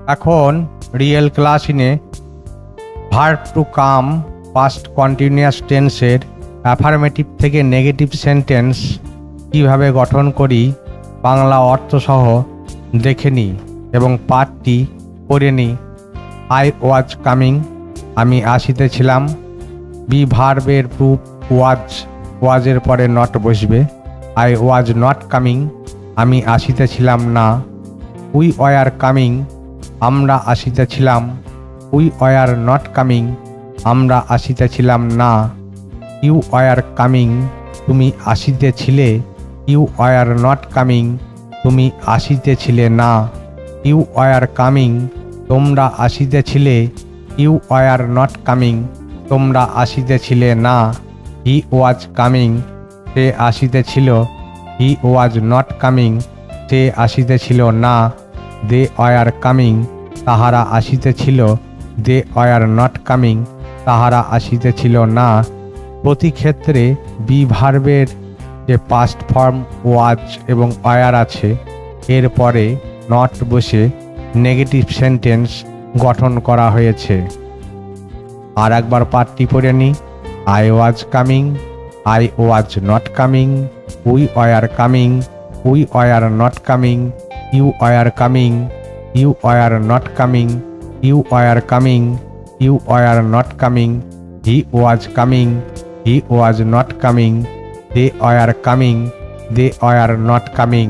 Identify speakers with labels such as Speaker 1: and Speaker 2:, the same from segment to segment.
Speaker 1: এখন রিয়েল ক্লাসিনে verb to come past continuous টেন্সের অ্যাফার্মেটিভ থেকে নেগেটিভ সেন্টেন্স কিভাবে গঠন করি বাংলা অর্থসহ দেখে নিই এবং পাঠটি পড়ে নিই। আই ওয়াজ কামিং, আমি আসিতেছিলাম। বি ভার্বের প্রুফ ওয়াজ, ওয়াজের পরে নট বসবে। আই ওয়াজ নট কামিং, আমি আসিতেছিলাম না। উই ওয়ার কামিং, আমরা আসিতেছিলাম। উই ওয়ার নট কামিং, আমরা আসিতেছিলাম না। ইউ ওয়ার কামিং, তুমি আসিতেছিলে। ইউ ওয়ার নট কামিং, তুমি আসিতেছিলে না। ইউ ওয়ার কামিং, তোমরা আসিতেছিলে। ইউ ওয়ার নট কামিং, তোমরা আসিতেছিলে না। হি ওয়াজ কামিং, সে আসিতেছিল। হি ওয়াজ নট কামিং, সে আসিতেছিল না। দে ওয়ার কামিং, তাহারা আসিতেছিল। দে ওয়ার নট কামিং, তাহারা আসিতেছিল না। প্রতি ক্ষেত্রে বি ভার্বের যে পাস্ট ফর্ম ওয়াজ এবং ওয়ার আছে এর পরে নট বসে নেগেটিভ সেন্টেন্স গঠন করা হয়েছে। আর একবার পাঠটি পড়ে নিই। I was coming, I was not coming. We were coming, we were not coming. You were coming, you were not coming. You were coming, you were not coming. He was coming, he was not coming. They were coming, they were not coming.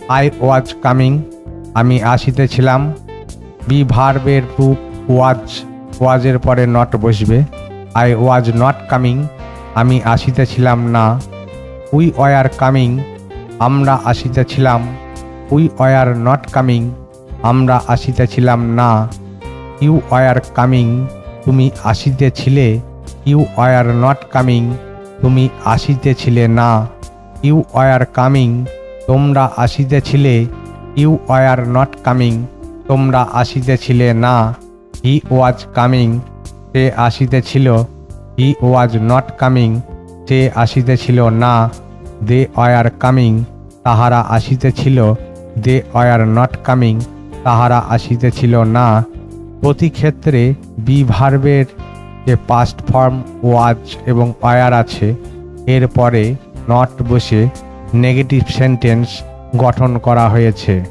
Speaker 1: I was coming, আমি আসিতেছিলাম। B ভার্বের proof ওয়াজ, ওয়াজের পরে not বসবে। I was not coming, আমি আসিতেছিলাম না। We were coming, আমরা আসিতেছিলাম। উই ওয়ার নট কামিং, আমরা আসিতেছিলাম না। ইউ ওয়ার কামিং, তুমি আসিতেছিলে। ইউ ওয়ার নট কামিং, তুমি আসিতেছিলে না। ইউ ওয়ার কামিং, তোমরা আসিতেছিলে। ইউ ওয়ার নট কামিং, তোমরা আসিতেছিলে না। হি ওয়াজ কামিং, সে আসিতেছিল। হি ওয়াজ নট কামিং, সে আসিতেছিল না। দে ওয়ার কামিং, তাহারা আসিতেছিল। দে ওয়ার নট কামিং, তাহারা আসিতেছিল না। প্রতি ক্ষেত্রে বি ভার্বের যে পাস্ট ফর্ম ওয়াজ এবং ওয়ার আছে এর পরে নট বসে নেগেটিভ সেন্টেন্স গঠন করা হয়েছে।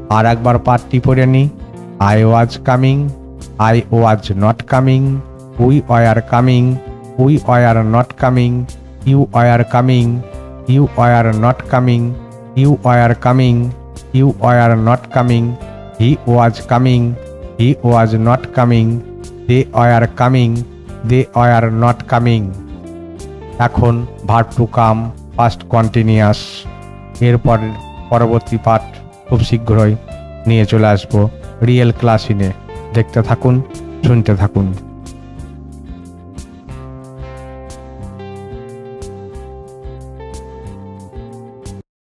Speaker 1: আর একবার পাঠটি পড়ে নিই। I was coming, I was not coming. We were coming, we were not coming. You were coming, you were not coming. You were coming, you were not coming. He was coming, he was not coming. They were coming, they were not coming. এখন verb to come past continuous এরপর পরবর্তী পাঠ খুব শীঘ্রই নিয়ে চলে আসবো real ক্লাসিনে। দেখতে থাকুন, শুনতে থাকুন।